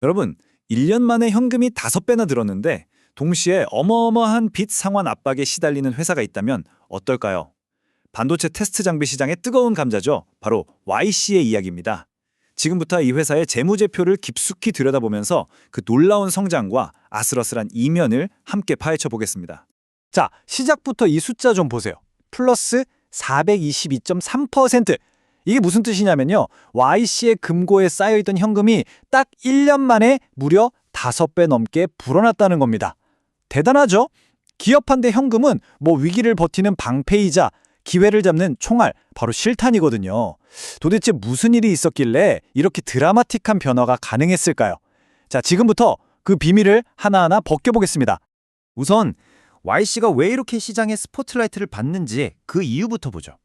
여러분, 1년 만에 현금이 5배나 늘었는데 동시에 어마어마한 빚 상환 압박에 시달리는 회사가 있다면 어떨까요? 반도체 테스트 장비 시장의 뜨거운 감자죠. 바로 YC의 이야기입니다. 지금부터 이 회사의 재무제표를 깊숙이 들여다보면서 그 놀라운 성장과 아슬아슬한 이면을 함께 파헤쳐 보겠습니다. 자, 시작부터 이 숫자 좀 보세요. 플러스 422.3%. 이게 무슨 뜻이냐면요. YC의 금고에 쌓여있던 현금이 딱 1년 만에 무려 5배 넘게 불어났다는 겁니다. 대단하죠? 기업한테 현금은 위기를 버티는 방패이자 기회를 잡는 총알, 바로 실탄이거든요. 도대체 무슨 일이 있었길래 이렇게 드라마틱한 변화가 가능했을까요? 자, 지금부터 그 비밀을 하나하나 벗겨보겠습니다. 우선 YC가 왜 이렇게 시장의 스포트라이트를 받는지 그 이유부터 보죠.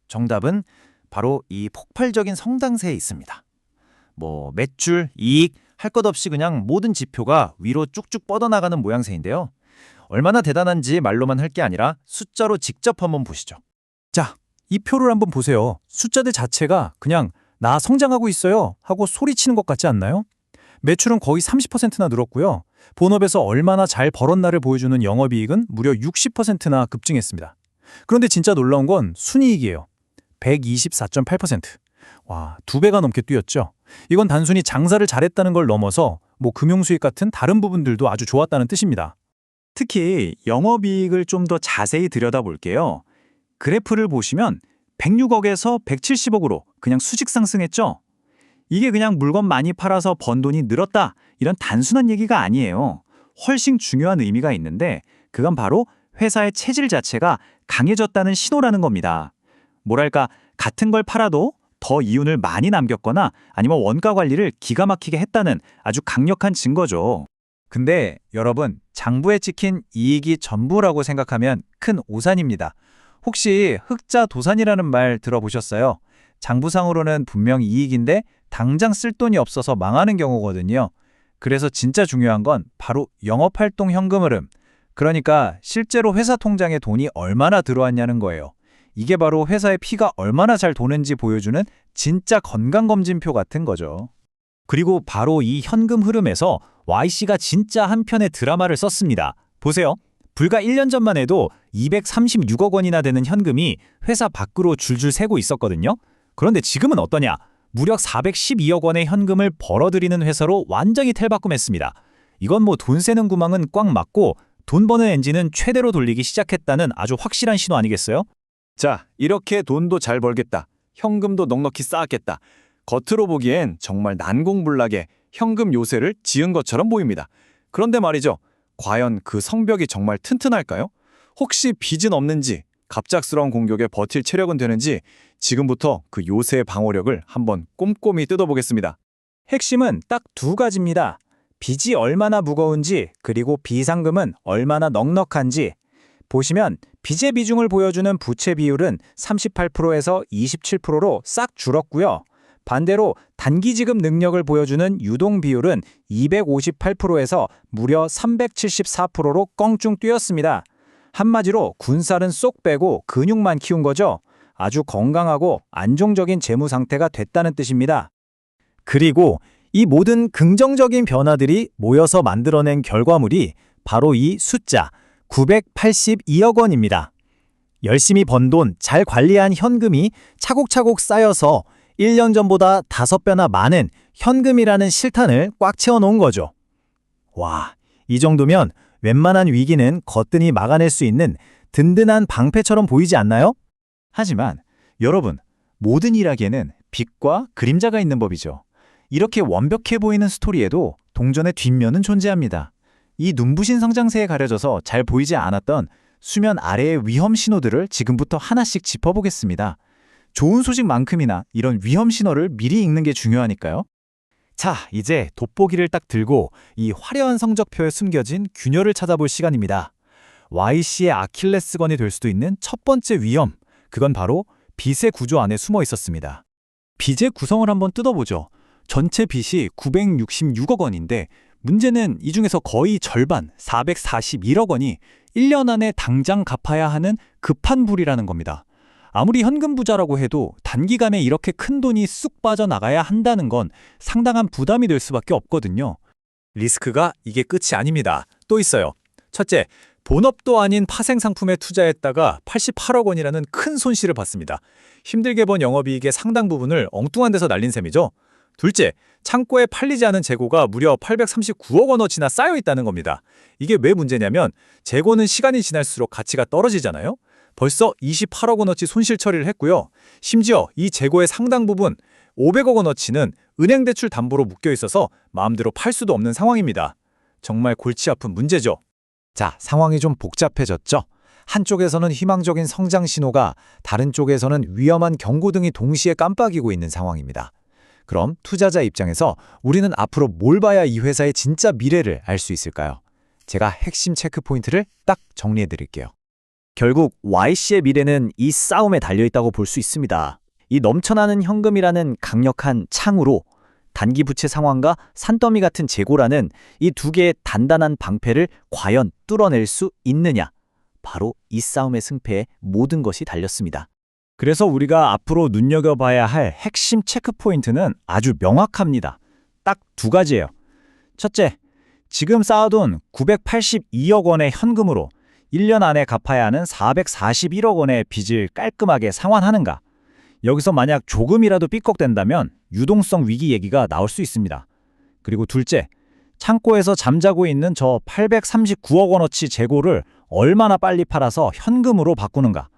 정답은 바로 이 폭발적인 성장세에 있습니다. 매출, 이익, 할 것 없이 그냥 모든 지표가 위로 쭉쭉 뻗어나가는 모양새인데요. 얼마나 대단한지 말로만 할 게 아니라 숫자로 직접 한번 보시죠. 자, 이 표를 한번 보세요. 숫자들 자체가 그냥 나 성장하고 있어요 하고 소리치는 것 같지 않나요? 매출은 거의 30%나 늘었고요. 본업에서 얼마나 잘 벌었나를 보여주는 영업이익은 무려 60%나 급증했습니다. 그런데 진짜 놀라운 건 순이익이에요. 124.8%. 와, 2배가 넘게 뛰었죠. 이건 단순히 장사를 잘했다는 걸 넘어서 금융수익 같은 다른 부분들도 아주 좋았다는 뜻입니다. 특히 영업이익을 좀 더 자세히 들여다볼게요. 그래프를 보시면 106억에서 170억으로 그냥 수직 상승했죠? 이게 그냥 물건 많이 팔아서 번 돈이 늘었다, 이런 단순한 얘기가 아니에요. 훨씬 중요한 의미가 있는데 그건 바로 회사의 체질 자체가 강해졌다는 신호라는 겁니다. 뭐랄까, 같은 걸 팔아도 더 이윤을 많이 남겼거나 아니면 원가 관리를 기가 막히게 했다는 아주 강력한 증거죠. 근데 여러분, 장부에 찍힌 이익이 전부라고 생각하면 큰 오산입니다. 혹시 흑자도산이라는 말 들어보셨어요? 장부상으로는 분명 이익인데 당장 쓸 돈이 없어서 망하는 경우거든요. 그래서 진짜 중요한 건 바로 영업활동 현금 흐름. 그러니까 실제로 회사 통장에 돈이 얼마나 들어왔냐는 거예요. 이게 바로 회사의 피가 얼마나 잘 도는지 보여주는 진짜 건강검진표 같은 거죠. 그리고 바로 이 현금 흐름에서 YC가 진짜 한 편의 드라마를 썼습니다. 보세요. 불과 1년 전만 해도 236억 원이나 되는 현금이 회사 밖으로 줄줄 새고 있었거든요. 그런데 지금은 어떠냐? 무려 412억 원의 현금을 벌어들이는 회사로 완전히 탈바꿈했습니다. 이건 돈 새는 구멍은 꽉 막고 돈 버는 엔진은 최대로 돌리기 시작했다는 아주 확실한 신호 아니겠어요? 자, 이렇게 돈도 잘 벌겠다. 현금도 넉넉히 쌓았겠다. 겉으로 보기엔 정말 난공불락의 현금 요새를 지은 것처럼 보입니다. 그런데 말이죠. 과연 그 성벽이 정말 튼튼할까요? 혹시 빚은 없는지, 갑작스러운 공격에 버틸 체력은 되는지 지금부터 그 요새의 방어력을 한번 꼼꼼히 뜯어보겠습니다. 핵심은 딱 2가지입니다. 빚이 얼마나 무거운지, 그리고 비상금은 얼마나 넉넉한지. 보시면 빚의 비중을 보여주는 부채 비율은 38%에서 27%로 싹 줄었고요. 반대로 단기 지급 능력을 보여주는 유동 비율은 258%에서 무려 374%로 껑충 뛰었습니다. 한마디로 군살은 쏙 빼고 근육만 키운 거죠. 아주 건강하고 안정적인 재무 상태가 됐다는 뜻입니다. 그리고 이 모든 긍정적인 변화들이 모여서 만들어낸 결과물이 바로 이 숫자 982억 원입니다. 열심히 번 돈, 잘 관리한 현금이 차곡차곡 쌓여서 1년 전보다 5배나 많은 현금이라는 실탄을 꽉 채워놓은 거죠. 와, 이 정도면 웬만한 위기는 거뜬히 막아낼 수 있는 든든한 방패처럼 보이지 않나요? 하지만 여러분, 모든 일하기에는 빛과 그림자가 있는 법이죠. 이렇게 완벽해 보이는 스토리에도 동전의 뒷면은 존재합니다. 이 눈부신 성장세에 가려져서 잘 보이지 않았던 수면 아래의 위험 신호들을 지금부터 하나씩 짚어보겠습니다. 좋은 소식만큼이나 이런 위험 신호를 미리 읽는 게 중요하니까요. 자, 이제 돋보기를 딱 들고 이 화려한 성적표에 숨겨진 균열을 찾아볼 시간입니다. YC의 아킬레스건이 될 수도 있는 첫 번째 위험, 그건 바로 빚의 구조 안에 숨어 있었습니다. 빚의 구성을 한번 뜯어보죠. 전체 빚이 966억 원인데 문제는 이 중에서 거의 절반, 441억 원이 1년 안에 당장 갚아야 하는 급한 불이라는 겁니다. 아무리 현금 부자라고 해도 단기간에 이렇게 큰 돈이 쑥 빠져나가야 한다는 건 상당한 부담이 될 수밖에 없거든요. 리스크가 이게 끝이 아닙니다. 또 있어요. 첫째, 본업도 아닌 파생 상품에 투자했다가 88억 원이라는 큰 손실을 봤습니다. 힘들게 번 영업이익의 상당 부분을 엉뚱한 데서 날린 셈이죠. 둘째, 창고에 팔리지 않은 재고가 무려 839억 원어치나 쌓여 있다는 겁니다. 이게 왜 문제냐면 재고는 시간이 지날수록 가치가 떨어지잖아요. 벌써 28억 원어치 손실 처리를 했고요. 심지어 이 재고의 상당 부분 500억 원어치는 은행 대출 담보로 묶여 있어서 마음대로 팔 수도 없는 상황입니다. 정말 골치 아픈 문제죠. 자, 상황이 좀 복잡해졌죠? 한쪽에서는 희망적인 성장 신호가 다른 쪽에서는 위험한 경고 등이 동시에 깜빡이고 있는 상황입니다. 그럼 투자자 입장에서 우리는 앞으로 뭘 봐야 이 회사의 진짜 미래를 알 수 있을까요? 제가 핵심 체크 포인트를 딱 정리해 드릴게요. 결국 YC의 미래는 이 싸움에 달려있다고 볼 수 있습니다. 이 넘쳐나는 현금이라는 강력한 창으로 단기 부채 상황과 산더미 같은 재고라는 이 두 개의 단단한 방패를 과연 뚫어낼 수 있느냐? 바로 이 싸움의 승패에 모든 것이 달렸습니다. 그래서 우리가 앞으로 눈여겨봐야 할 핵심 체크포인트는 아주 명확합니다. 딱 두 가지예요. 첫째, 지금 쌓아둔 982억 원의 현금으로 1년 안에 갚아야 하는 441억 원의 빚을 깔끔하게 상환하는가? 여기서 만약 조금이라도 삐걱된다면 유동성 위기 얘기가 나올 수 있습니다. 그리고 둘째, 창고에서 잠자고 있는 저 839억 원어치 재고를 얼마나 빨리 팔아서 현금으로 바꾸는가?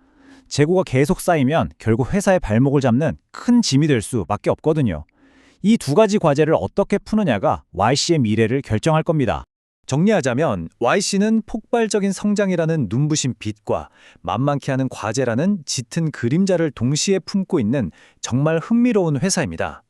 재고가 계속 쌓이면 결국 회사의 발목을 잡는 큰 짐이 될 수밖에 없거든요. 이 두 가지 과제를 어떻게 푸느냐가 YC의 미래를 결정할 겁니다. 정리하자면 YC는 폭발적인 성장이라는 눈부신 빛과 만만케 하는 과제라는 짙은 그림자를 동시에 품고 있는 정말 흥미로운 회사입니다.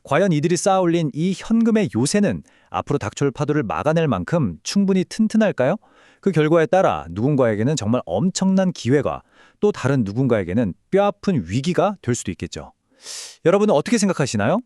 과연 이들이 쌓아올린 이 현금의 요새는 앞으로 닥쳐올 파도를 막아낼 만큼 충분히 튼튼할까요? 그 결과에 따라 누군가에게는 정말 엄청난 기회가, 또 다른 누군가에게는 뼈아픈 위기가 될 수도 있겠죠. 여러분은 어떻게 생각하시나요?